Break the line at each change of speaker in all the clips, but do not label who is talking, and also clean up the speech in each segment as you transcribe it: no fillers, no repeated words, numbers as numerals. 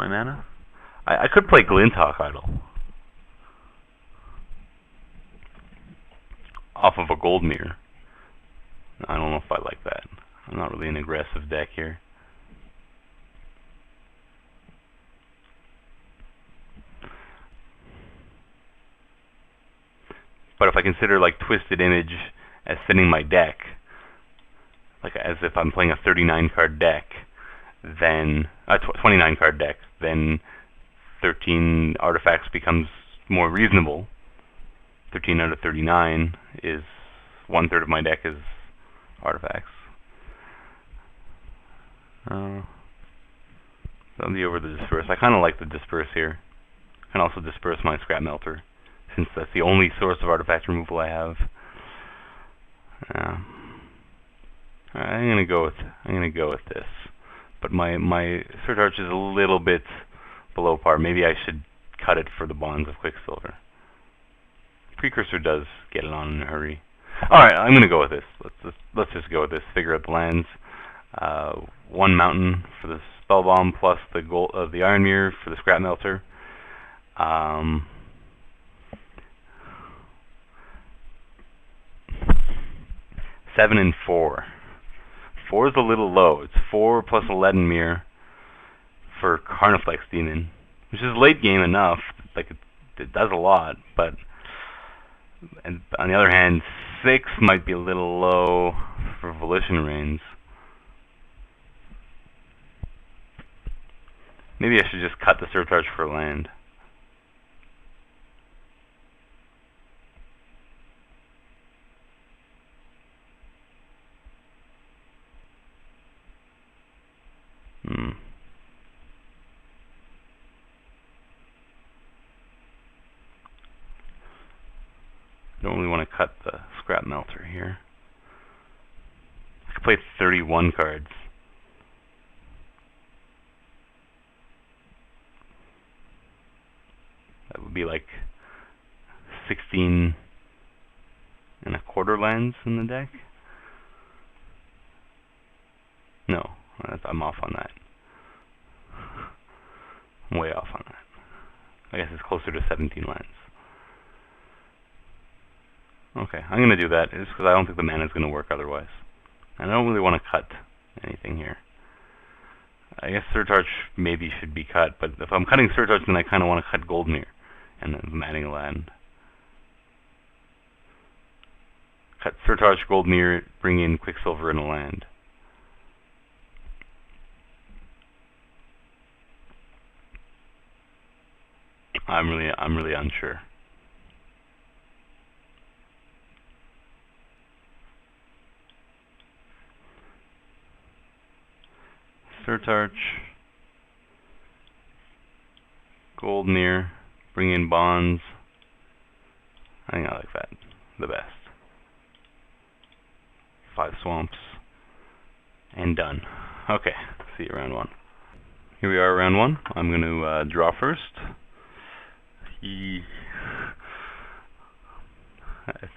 my mana. I could play Glinthawk Idol off of a gold mirror. I don't know if I like that. I'm not really an aggressive deck here. But if I consider like Twisted Image as fitting my deck, like as if I'm playing a 39 card deck, then 29 card deck, then 13 artifacts becomes more reasonable. 13 out of 39 is 1/3 of my deck is artifacts. So I'll be over the Disperse. I kind of like the Disperse here. I can also disperse my Scrap Melter, since that's the only source of artifact removal I have. I'm gonna go with this. But my Search Arch is a little bit below par. Maybe I should cut it for the Bonds of Quicksilver. Precursor does get it on in a hurry. Alright, I'm gonna go with this. Let's just go with this. Figure out the lands. 1 mountain for the Spell Bomb plus the gold of the Iron Mirror for the Scrap Melter. 7 and 4. 4 is a little low. It's 4 plus a Leaden Mirror for Carniflex Demon, which is late game enough. Like it does a lot, but and on the other hand, 6 might be a little low for Volition Reigns. Maybe I should just cut the Search Arch for land. I don't really want to cut the Scrap Melter here. I could play 31 cards. That would be like 16 and a quarter lands in the deck. No, I'm off on that. I'm way off on that. I guess it's closer to 17 lands. Okay, I'm going to do that just because I don't think the mana is going to work otherwise. And I don't really want to cut anything here. I guess Search Arch maybe should be cut, but if I'm cutting Search Arch, then I kind of want to cut Gold Mirror, and then I'm adding a land. Cut Search Arch, Gold Mirror, bring in Quicksilver and a land. I'm really unsure. Search Arch, Gold Mirror, bring in Bonds. I think I like that the best. 5 swamps, and done. Okay, see you round 1. Here we are, round 1. I'm going to draw first. It's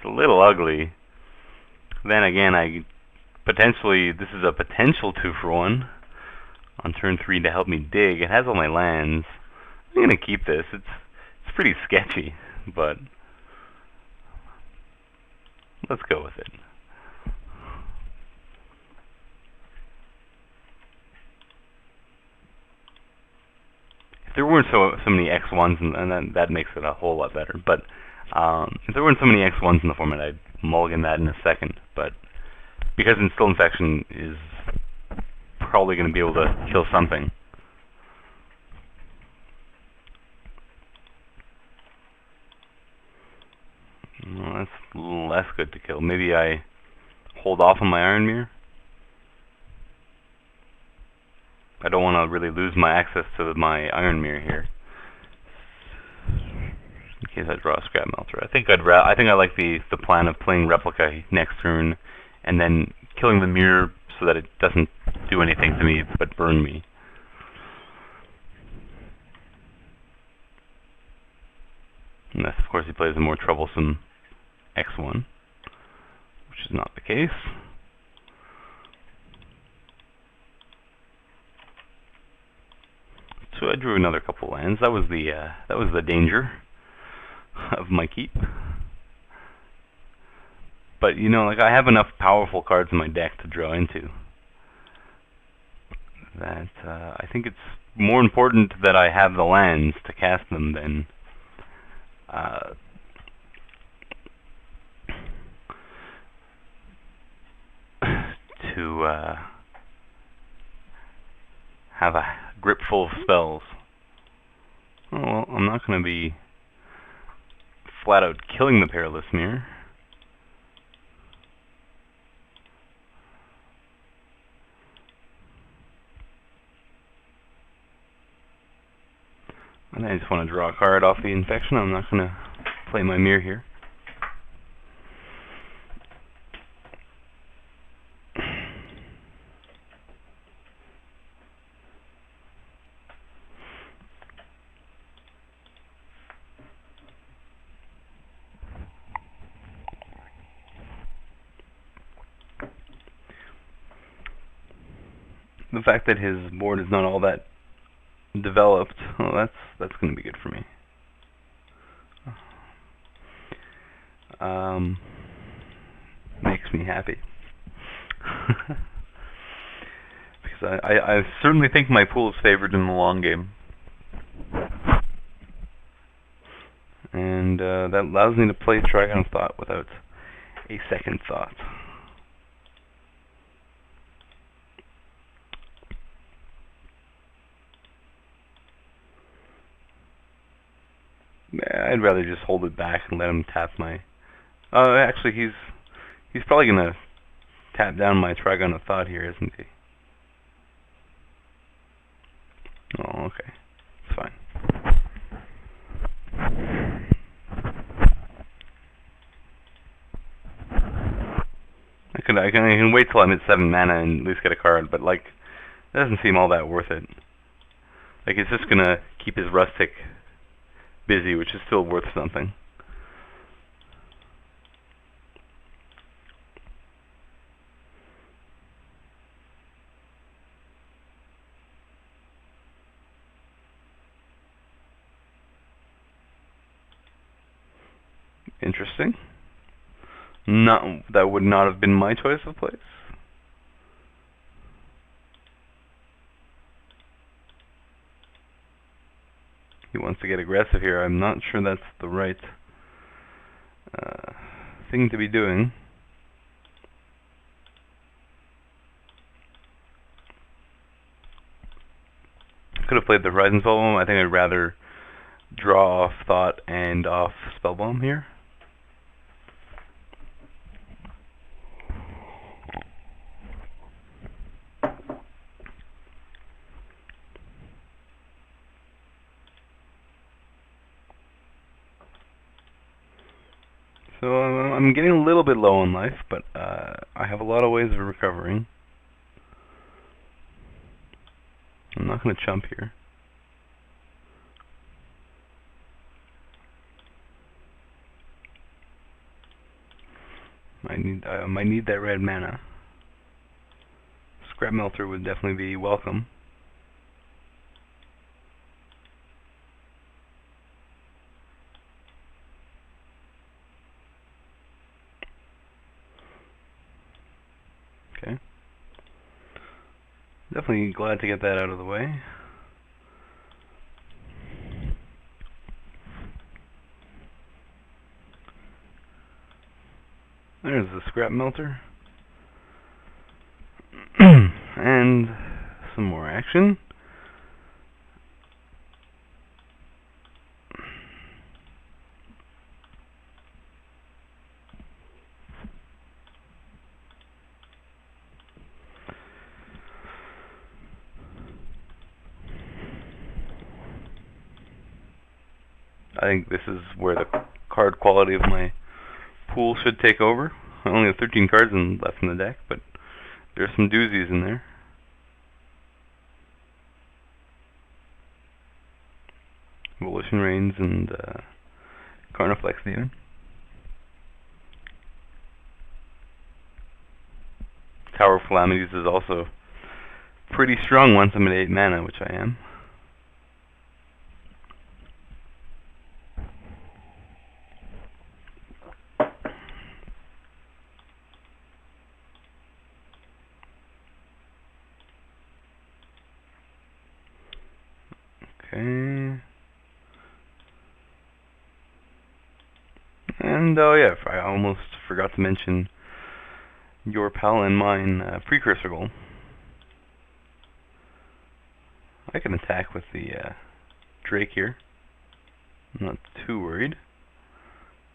a little ugly. Then again, this is a potential 2-for-1 on turn 3 to help me dig. It has all my lands. I'm gonna keep this. It's pretty sketchy, but let's go with it. If there weren't so many X1s, and that makes it a whole lot better. But if there weren't so many X1s in the format, I'd mulligan that in a second. But because Instill Infection is probably going to be able to kill something. Well, that's less good to kill. Maybe I hold off on my Iron Mirror. I don't want to really lose my access to my Iron Mirror here, in case I draw a Scrap Melter. I think I like the plan of playing Replica next turn, and then killing the mirror so that it doesn't do anything to me but burn me. Unless, of course, he plays a more troublesome X1, which is not the case. so I drew another couple lands. That was the danger of my keep. But you know, like, I have enough powerful cards in my deck to draw into that I think it's more important that I have the lands to cast them than to have a grip full of spells. Oh, well, I'm not going to be flat out killing the Perilous Mirror. And I just want to draw a card off the infection. I'm not going to play my mirror here. The fact that his board is not all that developed, well, that's going to be good for me. Makes me happy. Because I certainly think my pool is favored in the long game. And that allows me to play Trigon of Thought without a second thought. I'd rather just hold it back and let him tap my... actually, he's probably going to tap down my Trigon of Thought here, isn't he? Oh, okay. It's fine. I can wait till I'm at 7 mana and at least get a card, but, like, that doesn't seem all that worth it. Like, it's just going to keep his Rustic busy, which is still worth something. Interesting. That would not have been my choice of place. He wants to get aggressive here. I'm not sure that's the right thing to be doing. Could have played the Horizon Spellbomb. I think I'd rather draw off Thought and off Spellbomb here. So I'm getting a little bit low on life, but I have a lot of ways of recovering. I'm not going to chump here. I might need that red mana. Scrap Melter would definitely be welcome. Okay. Definitely glad to get that out of the way. There's the Scrap Melter. And some more action. I think this is where the card quality of my pool should take over. I only have 13 cards left in the deck, but there's some doozies in there. Volition Reigns and Carniflex even. Tower of Calamities is also pretty strong once I'm at 8 mana, which I am. Okay. And oh yeah, I almost forgot to mention your pal and mine precursor goal. I can attack with the Drake here. I'm not too worried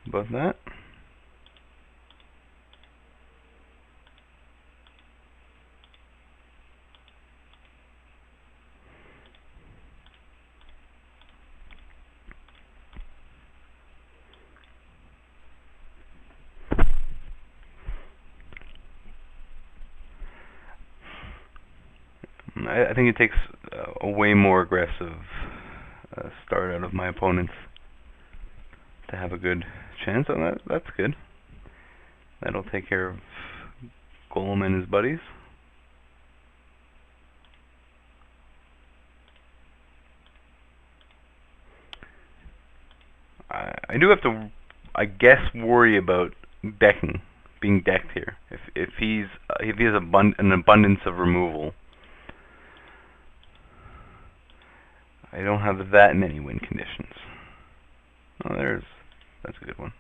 about that. I think it takes a way more aggressive start out of my opponents to have a good chance on that. That's good. That'll take care of Golem and his buddies. I do have to, I guess, worry about decking, being decked here. If he has an abundance of removal, I don't have that many win conditions. Oh, that's a good one.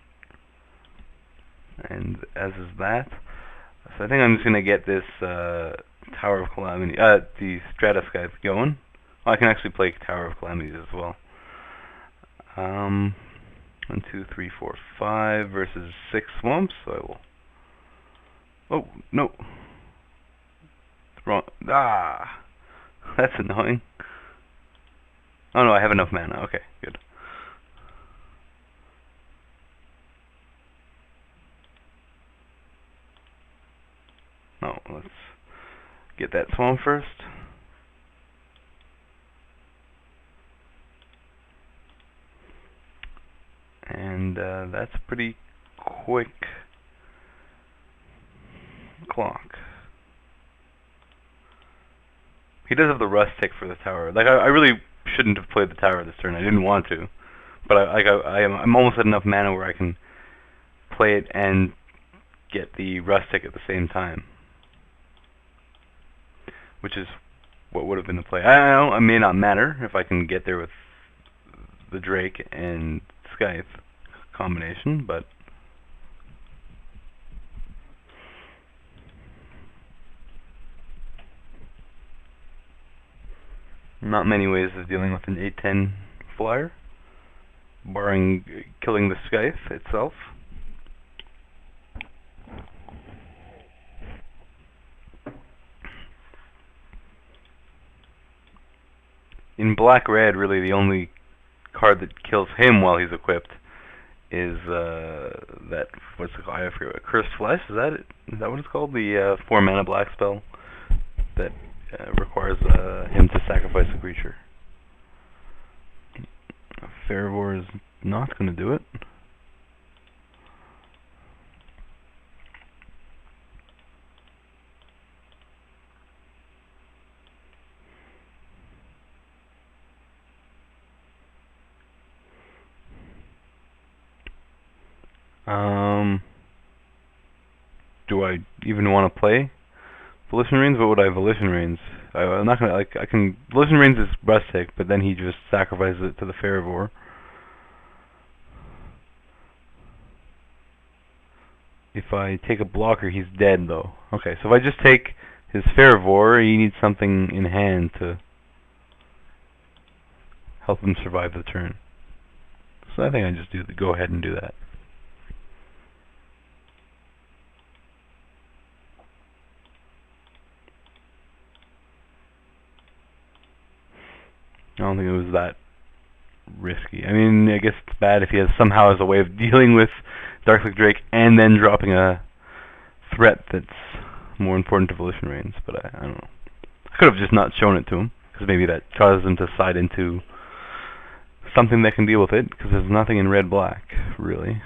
And as is that. So I think I'm just gonna get this Tower of Calamity, the Stratus guy going. Oh, I can actually play Tower of Calamities as well. 1, 2, 3, 4, 5 versus 6 swamps. So I will. Oh no! It's wrong. Ah, that's annoying. Oh no, I have enough mana. Okay, good. Oh, let's get that swamp first. And that's a pretty quick clock. He does have the rust tick for the tower. Like I really shouldn't have played the tower this turn. I didn't want to, but I'm almost at enough mana where I can play it and get the rust tick at the same time, which is what would have been the play. I know it may not matter if I can get there with the Drake and Scythe combination, but not many ways of dealing with an 8/10 flyer, barring killing the Scythe itself. In black-red, really the only card that kills him while he's equipped is that, what's it called? I forget. Cursed Flesh? Is that it? Is that what it's called? The 4 mana black spell that requires him to sacrifice a creature. Fairvor is not going to do it. Do I even want to play Volition Reins? What would I Volition Reins? I'm not gonna I can Volition Reins is Rustic, but then he just sacrifices it to the Fairvor. If I take a blocker, he's dead though. Okay, so if I just take his Fairvor, he needs something in hand to help him survive the turn. So I think I just go ahead and do that. I don't think it was that risky. I mean, I guess it's bad if he somehow has a way of dealing with Darklight Drake and then dropping a threat that's more important to Volition Reins, but I don't know. I could have just not shown it to him, because maybe that causes him to side into something that can deal with it, because there's nothing in red-black, really.